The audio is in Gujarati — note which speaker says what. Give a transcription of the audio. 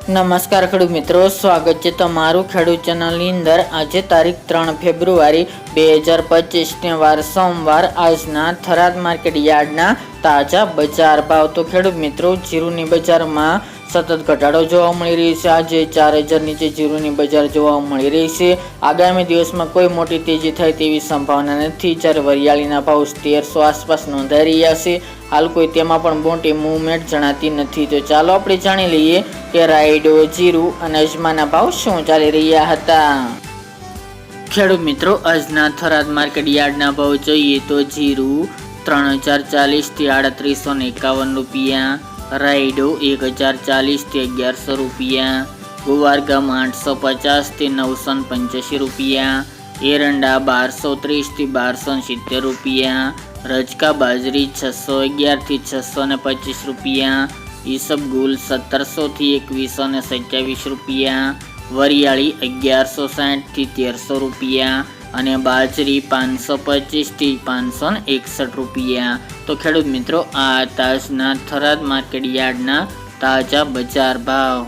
Speaker 1: નમસ્કાર ખેડૂત મિત્રો, સ્વાગત છે તમારું ખેડૂત ચેનલની અંદર। આજે તારીખ 3 ફેબ્રુઆરી 2025 વાર સોમવાર। આજના થરાદ માર્કેટ યાર્ડના તાજા બજાર ભાવ। તો ખેડૂત મિત્રો, જીરુની બજારમાં સતત ઘટાડો જોવા મળી રહી છે। આજે 4000 નીચે જીરુની બજાર જોવા મળી રહી છે। આગામી દિવસમાં કોઈ મોટી તેજી થાય તેવી સંભાવના નથી, જ્યારે વરિયાળીના ભાવ 1300 આસપાસ નોંધાઈ રહ્યા છે। હાલ કોઈ તેમાં પણ મોટી મૂવમેન્ટ જણાતી નથી। તો ચાલો આપણે જાણી લઈએ કે રાયડો, જીરું અને અજમાના ભાવ શું ચાલી રહ્યા હતા। ખેડૂત મિત્રો, આજના થરાદ માર્કેટ યાર્ડના ભાવ જોઈએ તો જીરું 3040 થી 3851 રૂપિયા, રાયડો 1040 થી 1100 રૂપિયા, ગુવારગામ 850 થી 985 રૂપિયા, એરંડા 1230 થી 1270 રૂપિયા, રજકા બાજરી 611 થી 625 રૂપિયા, ઈસબગુલ 1700 થી 2127 રૂપિયા, વરિયાળી 1160 થી 1300 રૂપિયા અને બાજરી 525 થી 561 રૂપિયા। તો ખેડૂત મિત્રો, આ તાજના થરાદ માર્કેટ યાર્ડના તાજા બજાર ભાવ।